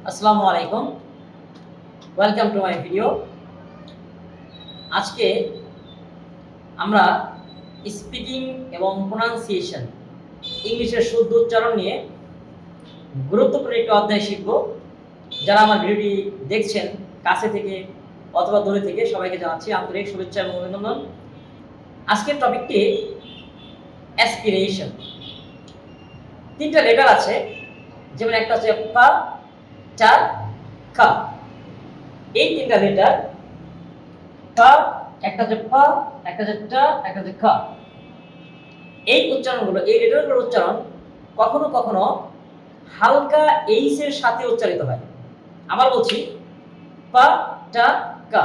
আসসালামু আলাইকুম, welcome to my video. আজকে আমরা স্পিকিং এবং প্রোনাউন্সিয়েশন ইংলিশের শুদ্ধ উচ্চারণ নিয়ে গুরুত্বপূর্ণ একটি অধ্যায় শিখব। যারা আমার ভিডিওটি দেখছেন কাছে থেকে অথবা দূরে থেকে, সবাইকে জানাচ্ছি আন্তরিক শুভেচ্ছা এবং অভিনন্দন। আজকের টপিকটি অ্যাসপিরেশন। তিনটা লেটার আছে, যেমন একটা হচ্ছে পা, টা, কা। এই তিনটা লেটার পা, একটা হচ্ছে পা, একটা হচ্ছে টা, একটা হচ্ছে কা। এই উচ্চারণগুলো, এই লেটারগুলোর উচ্চারণ কখনো কখনো হালকা এইচ এর সাথে উচ্চারিত হয়। আবার বলছি, পা, টা, কা।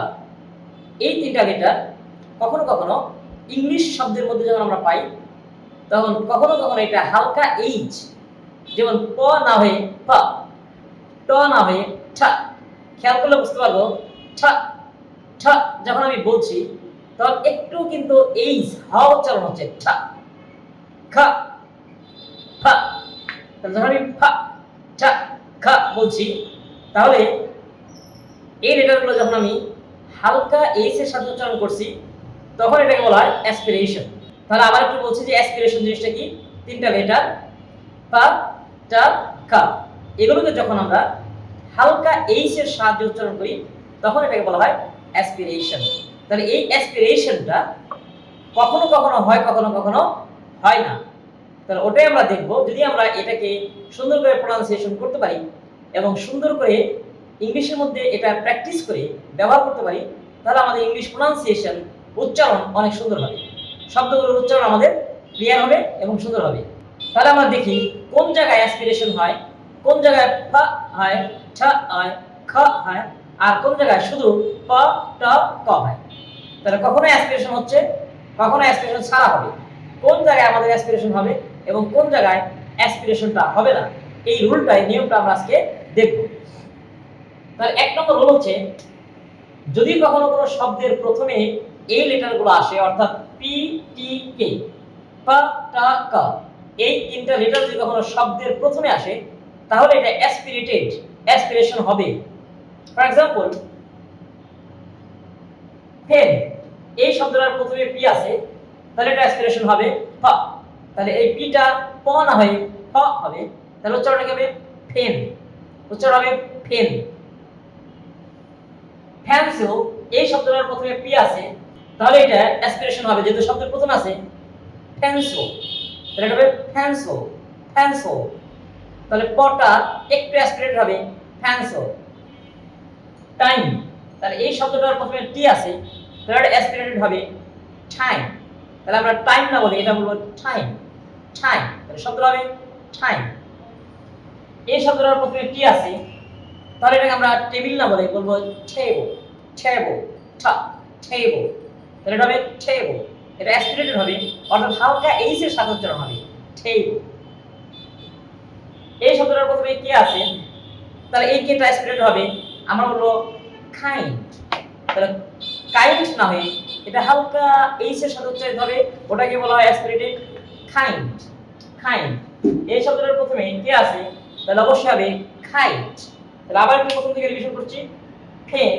এই তিনটা লেটার কখনো কখনো ইংলিশ শব্দের মধ্যে যখন আমরা পাই, তখন কখনো কখনো এটা হালকা এইচ, যেমন প না হয়ে পা, ট না হয়ে ঠা। খেয়াল করলে বুঝতে পারবো, ঠা ঠা যখন আমি বলছি তখন একটু কিন্তু এইচ হা উচ্চারণ হচ্ছে, ঠা খা ফা। যখন আমি ফা ঠা খা বলছি, তাহলে এই লেটারগুলো যখন আমি হালকা এইচ এর সাথে উচ্চারণ করছি, তখন এটাকে বলা হয় অ্যাসপিরেশন। তাহলে আবার একটু বলছি যে অ্যাসপিরেশন জিনিসটা কি। তিনটা লেটার পা, টা, কা, এগুলোকে যখন আমরা হালকা এইচ এর সাহায্যে উচ্চারণ করি, তখন এটাকে বলা হয় অ্যাসপিরেশন। তাহলে এই অ্যাসপিরেশনটা কখনো কখনো হয়, কখনো কখনো হয় না। তাহলে ওটাই আমরা দেখব। যদি আমরা এটাকে সুন্দর করে প্রোনাউন্সিয়েশন করতে পারি এবং সুন্দর করে ইংলিশের মধ্যে এটা প্র্যাকটিস করে ব্যবহার করতে পারি, তাহলে আমাদের ইংলিশ প্রোনাউন্সিয়েশন উচ্চারণ অনেক সুন্দর হবে। শব্দগুলোর উচ্চারণ আমাদের ক্লিয়ার হবে এবং সুন্দর হবে। তাহলে আমরা দেখি কোন জায়গায় অ্যাসপিরেশন হয়, কোন জায়গায় ফা হয়, ছা হয়, খ হয়, আর কোন জায়গায় শুধু প, ট, ক হয়। তাহলে কখনো অ্যাসপিরেশন হচ্ছে, কখনো অ্যাসপিরেশন ছাড়া হবে। কোন জায়গায় আমাদের অ্যাসপিরেশন হবে এবং কোন জায়গায় অ্যাসপিরেশনটা হবে না, এই রুলটাই, নিয়মটা আমরা আজকে দেখব। তাহলে এক নম্বর রুল হচ্ছে, যদি কখনো কোনো শব্দের প্রথমে এই লেটারগুলো আসে, অর্থাৎ পি, টি, কে, পা, টা, কা, এই তিনটা লেটার যদি কখনো শব্দের প্রথমে আসে, তাহলে এটা অ্যাসপিরেটেড, অ্যাসপিরেশন হবে। ফর এক্সাম্পল, পেন, এই শব্দটার প্রথমে পি আছে, তাহলে এটা অ্যাসপিরেশন হবে পা। তাহলে এই পিটা প না হয়ে প হবে, তাহলে উচ্চারণ হবে ফেন, উচ্চারণ হবে ফেন। ফ্যান্সিল, এই শব্দটার প্রথমে পি আছে, তাহলে এটা অ্যাসপিরেশন হবে, যেহেতু শব্দের প্রথমে আছে ফ্যান্সো, তাহলে এটা হবে ফ্যান্সো, ফ্যান্সো। তাহলে পটা একটু অ্যাসপিরেটেড হবে, ফ্যান্সো। টাইম, তাহলে এই শব্দটার প্রথমে টি আছে, তাহলে এটা অ্যাসপিরেটেড হবে টাইম। তাহলে আমরা টাইম না বলি, এটা বলবো টাইম, টাইম। তাহলে শব্দটা হবে টাইম। এই শব্দটার প্রথমে টি আছে, তাহলে এটাকে আমরা টেবিল না বলে বলবো টেবল, টেবল, টা, টেবল। তাহলে এটা হবে টেবল, এটা অ্যাসপিরেটেড হবে, অর্থাৎ হালকা এইচ এর সাথে উচ্চারণ হবে টেবল। এই শব্দটার প্রথমে কে আছে, তাহলে এই কেটা অ্যাসপিরেটেড হবে, আমরা বলবো কাইন্ড। তাহলে কাইন্ড না হয়ে এটা হালকা এইচ এর সাথে উচ্চারিত হবে, ওটাকে বলা হয় অ্যাসপিরেটেড কাইন্ড, কাইন্ড। এই শব্দটার প্রথমে কে আছে, তাহলে অবশ্যই হবে কাইন্ড। তাহলে আবার একটু প্রথম থেকে রিভিশন করছি, pen,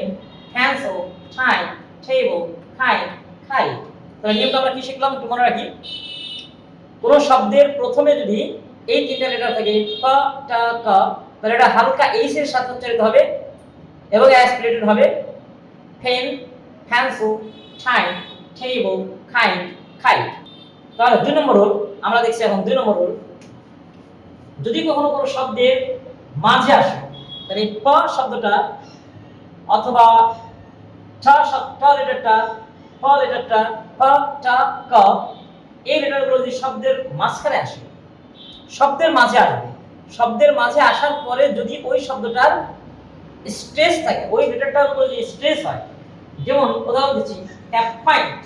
pencil, time, table, kind, kite. তাহলে নিয়মটা আমরা কি শিখলাম একটু মনে রাখি। কোন শব্দের প্রথমে যদি এই তিনটা লেটার থাকে প, টা, ক, তাহলে এটা হালকা এইচ এর সাথে উচ্চারিত হবে এবং অ্যাসপিরেটেড হবে pen, pencil, time, table, kind, kite. তাহলে 2 নম্বর রুল আমরা দেখছি। এখন 2 নম্বর রুল, যদি কখনো কোনো শব্দের মাঝে আসে, তাহলে প শব্দটা অথবা ট লেটারটা, প লেটারটা, প, টা, ক, এই লেটারগুলো যদি শব্দের মাঝখানে আসে, শব্দের মাঝে আসবে, শব্দের মাঝে আসার পরে যদি ওই শব্দটার স্ট্রেস থাকে, ওই লেটারটার উপরে যদি স্ট্রেস হয়, যেমন উদাহরণ দিচ্ছি অ্যাপয়েন্ট,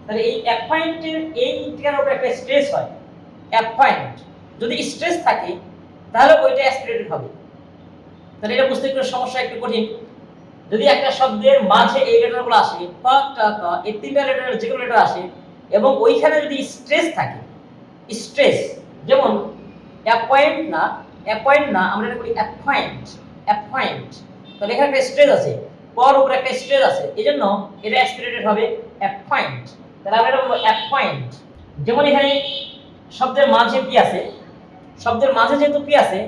তাহলে এই অ্যাপয়েন্টের এই টিকার উপরে একটা স্ট্রেস হয়, অ্যাপয়েন্ট যদি স্ট্রেস থাকে, তাহলে ওইটা অ্যাসপিরেটেড হবে। তাহলে এটা বুঝতে একটু সমস্যা, একটু কঠিন। যদি একটা শব্দের মাঝে এই লেটারগুলো আসে, প, টা, ক, এই তিনটা লেটারের যে কোনো লেটার আসে এবং ওইখানে যদি স্ট্রেস থাকে, স্ট্রেস, যেমন অ্যাপয়েন্ট না, অ্যাপয়েন্ট না, আমরা এটা বলি অ্যাপয়েন্ট, অ্যাপয়েন্ট, তাহলে এখানে একটা স্ট্রেস আছে, পর উপরে একটা স্ট্রেস আছে, এজন্য এটা অ্যাসপিরেটেড হবে অ্যাপয়েন্ট। তাহলে আমরা এটা বলবো অ্যাপয়েন্ট। যেমন এখানে শব্দের মাঝে পি আছে, শব্দের মাঝে যেহেতু পি আছে,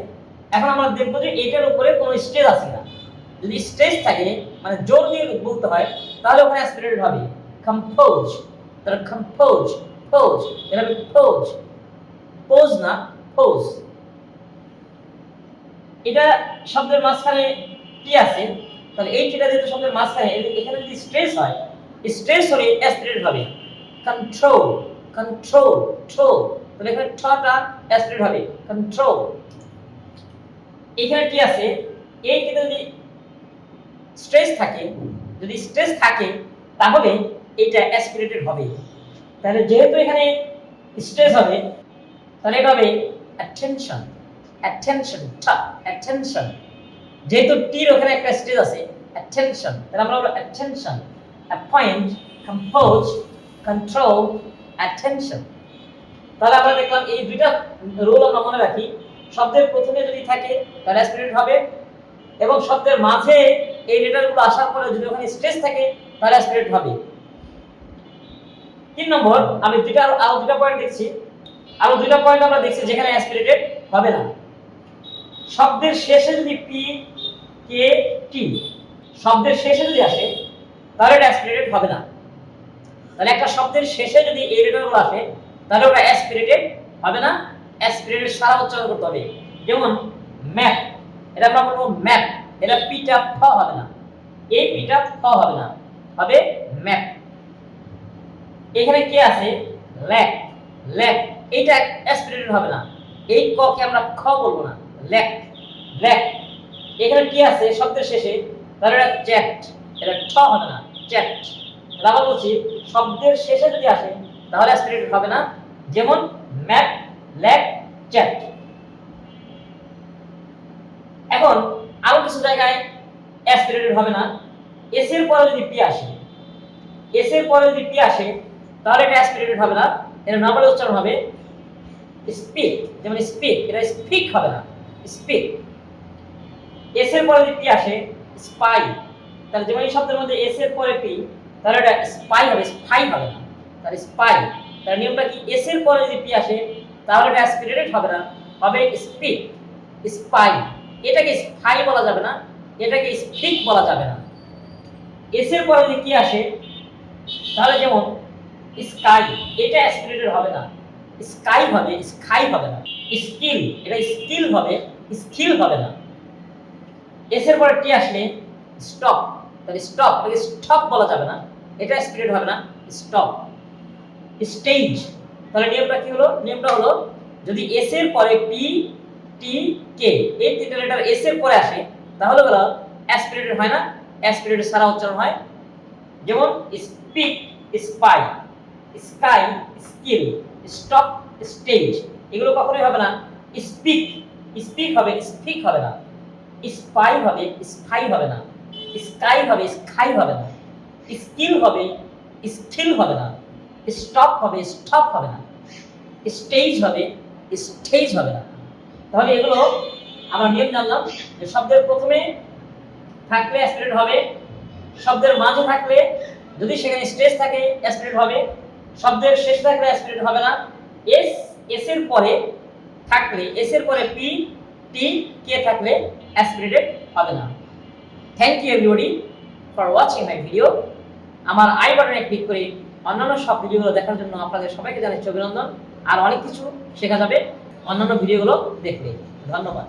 এখন আমরা দেখবো যে এটার উপরে কোনো স্ট্রেস আছে না। যদি স্ট্রেস থাকে মানে জোর দিয়ে বলতে হয় তাহলে ওখানে অ্যাসপিরেটেড হবে কম্পোজ। তাহলে কম্পোজ, পোজ, এটা হবে পোজ, পোজ না পোজ। এটা শব্দের মাঝখানে কি আছে, তাহলে এই টিটা যেহেতু শব্দের মাঝখানে, এখানে যদি স্ট্রেস হয়, স্ট্রেস হলে অ্যাসপিরেটেড হবে কন্ট্রোল, কন্ট্রোল, ট্রো, তাহলে এখানে টটা অ্যাসপিরেটেড হবে কন্ট্রোল। এখানে কি আছে, এই টিতে যদি স্ট্রেস থাকে, যদি স্ট্রেস থাকে তাহলে এটা অ্যাসপিরেটেড হবে। তাহলে যেহেতু এখানে স্ট্রেস হবে তাহলে এটা হবে অ্যাটেনশন, অ্যাটেনশন, অ্যাটেনশন। যেহেতু টির ওখানে একটা স্ট্রেস আছে অ্যাটেনশন, তাহলে আমরা বলবো attention, appoint, compose, control, attention. তাহলে আমরা দেখলাম এই দুইটা রুল আমরা মনে রাখি, শব্দের প্রথমে যদি থাকে তাহলে অ্যাসপিরেটেড হবে, এবং শব্দের মাঝে এই লেটারগুলো আসার পরে যদি ওখানে স্ট্রেস থাকে তাহলে অ্যাসপিরেট হবে। 3 নম্বর, আমি আরো দুটো পয়েন্ট দেখছি, আরো দুটো পয়েন্ট আমরা দেখছি যেখানে অ্যাসপিরেটেড হবে না। শব্দের শেষে যদি পি কে টি শব্দের শেষে যদি আসে তাহলে এটা অ্যাসপিরেটেড হবে না। তাহলে একটা শব্দের শেষে যদি এই লেটারগুলো আসে তাহলে ওটা অ্যাসপিরেটেড হবে না, অ্যাসপিরেটেড সারা উচ্চারণ করতে হবে। যেমন ম্যাপ, এটা আমরা বলবো ম্যাপ, এটা পিটা ফ হবে না, এই পিটা ফ হবে না, হবে ম্যাপ। এখানে কি আছে ল্যাক, ল্যাক, এটা অ্যাসপিরেটেড হবে না, এই ক কে আমরা খ বলবো না, ল্যাক, ল্যাক। এখানে কি আছে শব্দের শেষে, তাহলে এটা চ্যাট, এটা ঠ হবে না, চ্যাট। আবার বলছি শব্দের শেষে যদি আসে তাহলে অ্যাসপিরেটেড হবে না, যেমন ম্যাপ, ল্যাক, চ্যাট। এখন আরো কিছু জায়গায় অ্যাসপিরেটেড হবে না। এস এর পরে যদি পি আসে, এস এর পরে যদি পি আসে তাহলে এটা অ্যাসপিরেটেড হবে না, এটা নরমাল উচ্চারণ হবে স্পিক, যেমন স্পিক, এটা স্পিক হবে না, স্পিক। এস এর পরে যদি পি আসে স্পাই, তাহলে যেমন এই শব্দের মধ্যে এস এর পরে পি তাহলে এটা স্পাই হবে, স্পাই হবে না, তাহলে স্পাই। তার নিয়মটা কি, এস এর পরে যদি পি আসে তাহলে এটা অ্যাসপিরেটেড হবে না, হবে স্পিক, স্পাই। এটাকে স্পাই বলা যাবে না, এটাকে স্পিক বলা যাবে না। এস এর পরে যদি কি আসে তাহলে যেমন স্কাই, এটা অ্যাসপিরেটেড হবে না, স্কাই হবে, স্কাই হবে না। স্কিল, এটা স্কিল হবে, স্কিল হবে না। এস এর পরে টি আসলে স্টপ, তাহলে স্টপ, এটাকে স্টপ বলা যাবে না, এটা অ্যাসপিরেটেড হবে না, স্টপ। স্টেজ, তাহলে নিয়মটা কি হলো, নিয়মটা হলো যদি এস এর পরে পি টি কে এই তিনটা লেটার এস এর পরে আসে তাহলে বলা অ্যাসপিরেটেড হয় না, অ্যাসপিরেটেড সারা উচ্চারণ হয়। যেমন speak, spy, sky, skill, stop, stage, এগুলো কখনোই হবে না। স্পিক, স্পিক হবে, স্পিক হবে না। স্পাই হবে, স্পাই হবে না। স্কাই হবে, স্কাই হবে না। স্কিল হবে, স্কিল হবে না। স্টপ হবে, স্টপ হবে না। স্টেজ হবে, স্টেজ হবে না। তাহলে এগুলো আমরা নিয়ম জানলাম যে শব্দের প্রথমে থাকলে অ্যাসপিরেট হবে, শব্দের মাঝে থাকলে যদি সেখানে স্ট্রেস থাকে অ্যাসপিরেট হবে, শব্দের শেষে থাকলে অ্যাসপিরেট হবে না। এস, এস এর পরে থাকলে, এস এর পরে পি টি কে থাকলে অ্যাসপিরেটেড হবে না। Thank you everybody for watching my video. আমার আই বাটনে ক্লিক করে অন্যান্য সব ভিডিওগুলো দেখার জন্য আপনাদের সবাইকে জানাচ্ছি অভিনন্দন। আর অনেক কিছু শেখা যাবে অন্যান্য ভিডিওগুলো দেখলে। ধন্যবাদ।